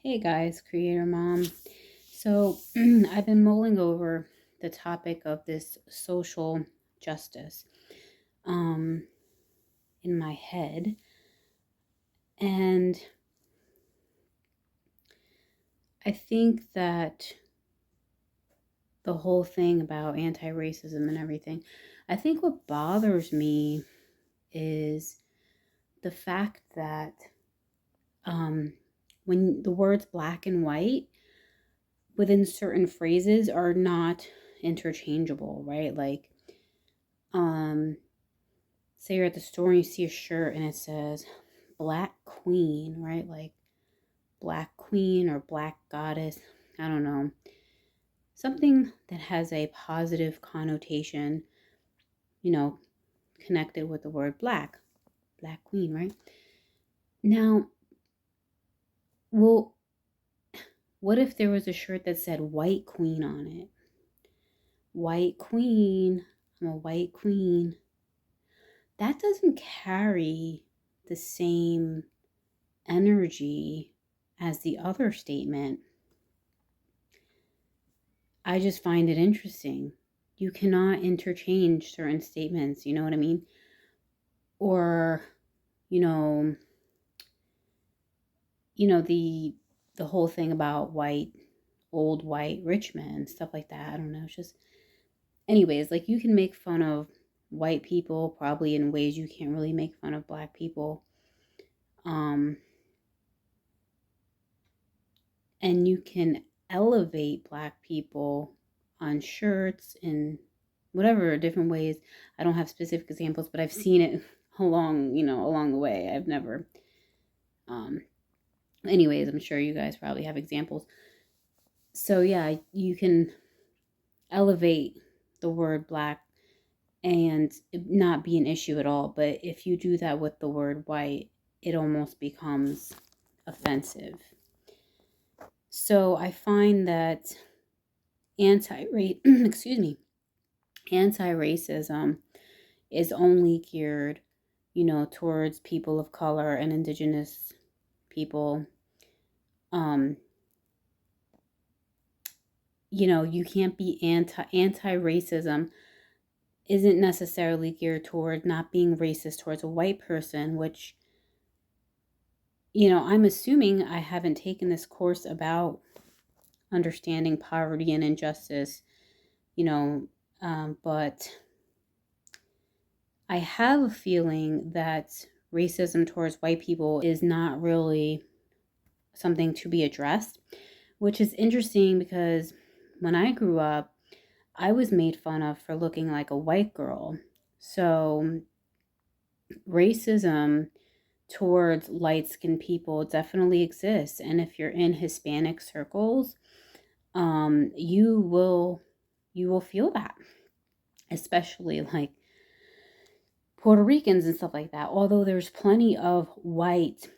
Hey guys, Creator Mom. So I've been mulling over the topic of this social justice um, in my head, and I think that the whole thing about anti-racism and everything, I think what bothers me is the fact that um, when the words black and white within certain phrases are not interchangeable, right? Like, um, say you're at the store and you see a shirt and it says Black Queen, right? Like Black Queen or Black Goddess. I don't know. Something that has a positive connotation, you know, connected with the word black. Black Queen, right? Now, well, what if there was a shirt that said White Queen on it? White Queen. I'm a white queen. That doesn't carry the same energy as the other statement. I just find it interesting. You cannot interchange certain statements, you know what I mean? Or, you know, the whole thing about old white rich men, stuff like that. I don't know. It's just anyways, like you can make fun of white people probably in ways you can't really make fun of black people. Um and you can elevate black people on shirts and whatever different ways. I don't have specific examples, but I've seen it along the way. I've never um anyways, I'm sure you guys probably have examples. So yeah, you can elevate the word black and it not be an issue at all, but if you do that with the word white, it almost becomes offensive. So I find that excuse me, anti-racism is only geared, towards people of color and indigenous people. Um, you can't be anti-racism isn't necessarily geared toward not being racist towards a white person, which, I'm assuming I haven't taken this course about understanding poverty and injustice, but I have a feeling that racism towards white people is not really something to be addressed, which is interesting because when I grew up, I was made fun of for looking like a white girl. So racism towards light skinned people definitely exists. And if you're in Hispanic circles, you will feel that, especially like Puerto Ricans and stuff like that. Although there's plenty of white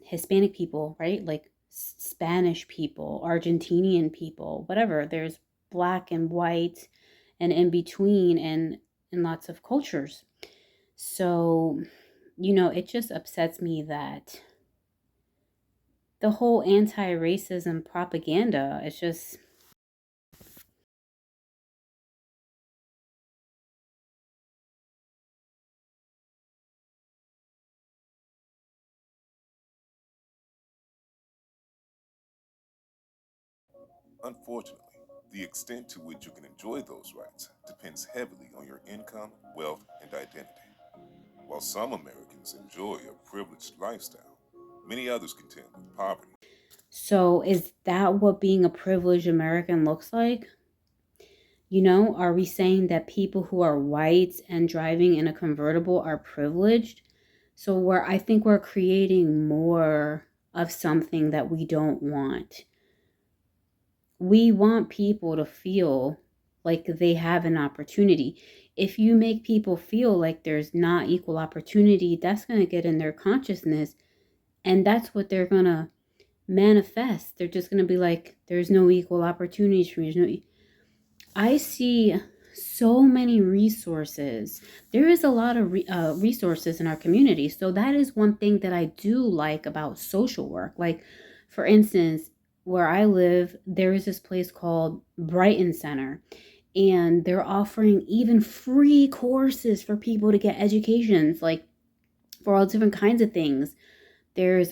Hispanic people, right? Like Spanish people, Argentinian people, whatever. There's black and white and in between and in lots of cultures. So, it just upsets me that the whole anti-racism propaganda is just Unfortunately, the extent to which you can enjoy those rights depends heavily on your income, wealth, and identity. While some Americans enjoy a privileged lifestyle, many others contend with poverty. so is that what being a privileged American looks like? Are we saying that people who are white and driving in a convertible are privileged? So I think we're creating more of something that we don't want. We want people to feel like they have an opportunity. If you make people feel like there's not equal opportunity, that's going to get in their consciousness and that's what they're going to manifest. They're just going to be like, there's no equal opportunities for me. I see so many resources. There is a lot of resources in our community. So that is one thing that I do like about social work. Like For instance, where I live, there is this place called Brighton Center, and they're offering even free courses for people to get educations, like for all different kinds of things. There's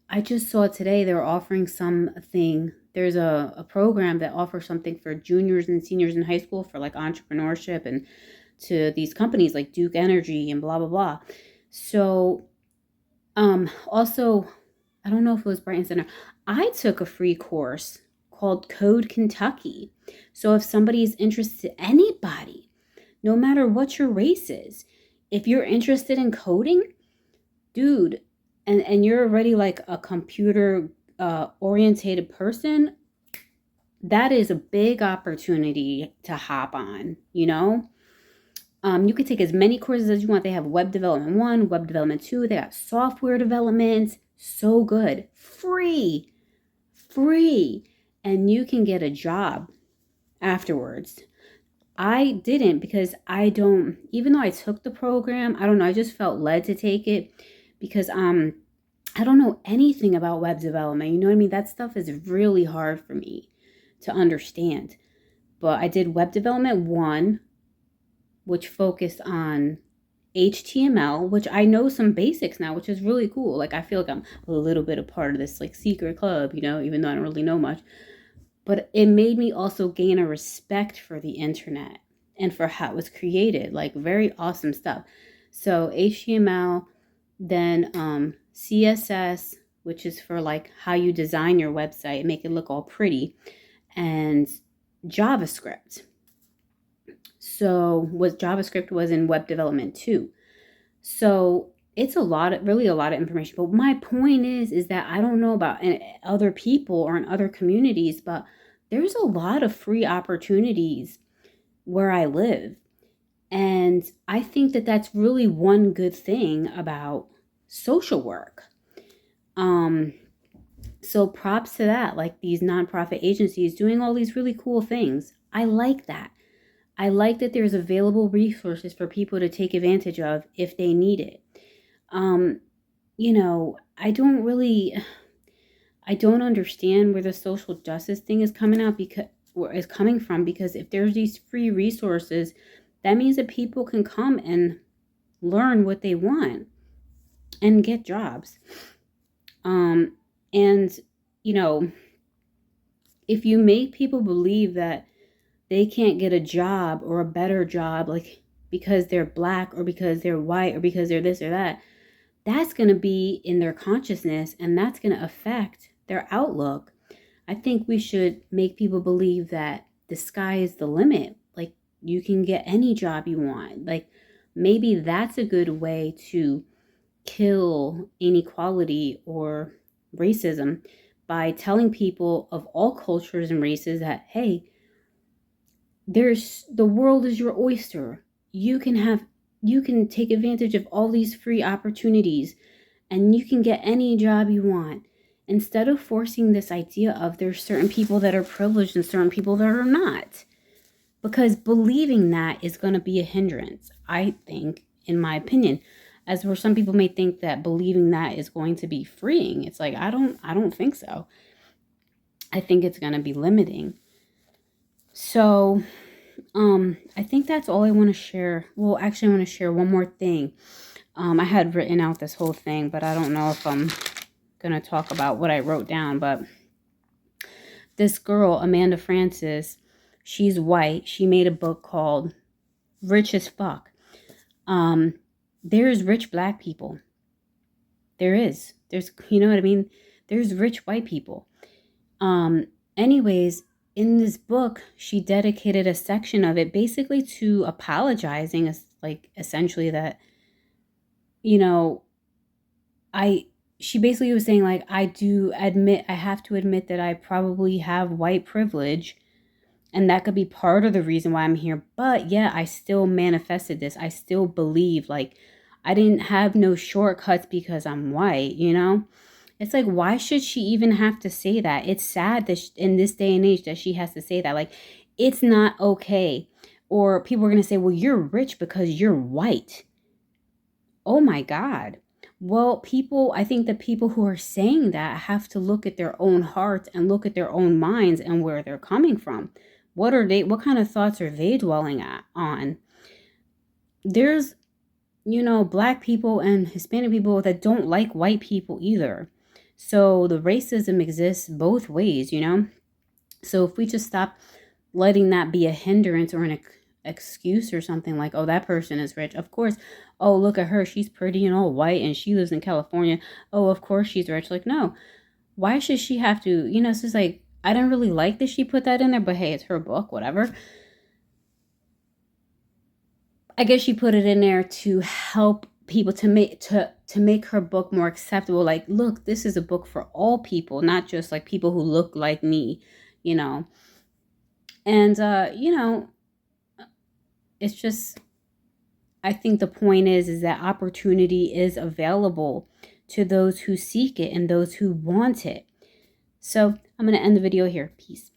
I just saw today they were offering something. There's a program that offers something for juniors and seniors in high school for like entrepreneurship and to these companies like Duke Energy and blah blah blah. So also, I don't know if it was Brighton Center. I took a free course called Code Kentucky. So if somebody's interested, anybody, no matter what your race is, if you're interested in coding, dude, and you're already like a computer orientated person, that is a big opportunity to hop on, you know? You could take as many courses as you want. They have web development 1, web development 2. They got software development. So good. Free. Free. And you can get a job afterwards. I didn't because even though I took the program, I don't know, I just felt led to take it because I don't know anything about web development. You know what I mean? That stuff is really hard for me to understand. But I did web development 1, which focused on HTML, which I know some basics now, which is really cool. Like I feel like I'm a little bit a part of this like secret club, you know, even though I don't really know much. But it made me also gain a respect for the internet and for how it was created. Like very awesome stuff. So HTML, then CSS, which is for like how you design your website and make it look all pretty, and JavaScript. So what JavaScript was in web development 2. So it's really a lot of information. But my point is that I don't know about other people or in other communities, but there's a lot of free opportunities where I live. And I think that that's really one good thing about social work. So props to that, like these nonprofit agencies doing all these really cool things. I like that. I like that there's available resources for people to take advantage of if they need it. You know, I don't understand where the social justice thing is coming from, because if there's these free resources, that means that people can come and learn what they want and get jobs. And you know, if you make people believe that they can't get a job or a better job, like because they're black or because they're white or because they're this or that, that's going to be in their consciousness and that's going to affect their outlook. I think we should make people believe that the sky is the limit. Like you can get any job you want. Like maybe that's a good way to kill inequality or racism, by telling people of all cultures and races that, hey, the world is your oyster. You can take advantage of all these free opportunities and you can get any job you want, instead of forcing this idea of there's certain people that are privileged and certain people that are not. Because believing that is going to be a hindrance, I think, in my opinion. As where some people may think that believing that is going to be freeing. It's like, I don't think so. I think it's going to be limiting. So, I think that's all I want to share. Well, actually, I want to share one more thing. I had written out this whole thing, but I don't know if I'm going to talk about what I wrote down. But this girl, Amanda Frances, she's white. She made a book called Rich as Fuck. There's rich black people. There's, you know what I mean? There's rich white people. Anyways, in this book, she dedicated a section of it basically to apologizing, like essentially that, you know, she basically was saying like, I have to admit that I probably have white privilege, and that could be part of the reason why I'm here. But yeah, I still manifested this. I still believe, like, I didn't have no shortcuts because I'm white, you know? It's like, why should she even have to say that? It's sad that in this day and age that she has to say that. Like, it's not okay. Or people are going to say, well, you're rich because you're white. Oh my God. Well, I think the people who are saying that have to look at their own hearts and look at their own minds and where they're coming from. What kind of thoughts are they dwelling on? There's, Black people and Hispanic people that don't like white people either. So the racism exists both ways, So if we just stop letting that be a hindrance or an excuse or something like, oh, that person is rich. Of course. Oh, look at her. She's pretty and all white and she lives in California. Oh, of course she's rich. Like, no. Why should she have to, it's just like, I didn't really like that she put that in there, but hey, it's her book, whatever. I guess she put it in there to help people to make her book more acceptable. Like, look, this is a book for all people, not just like people who look like me, And it's just, I think the point is that opportunity is available to those who seek it and those who want it. So I'm going to end the video here. Peace.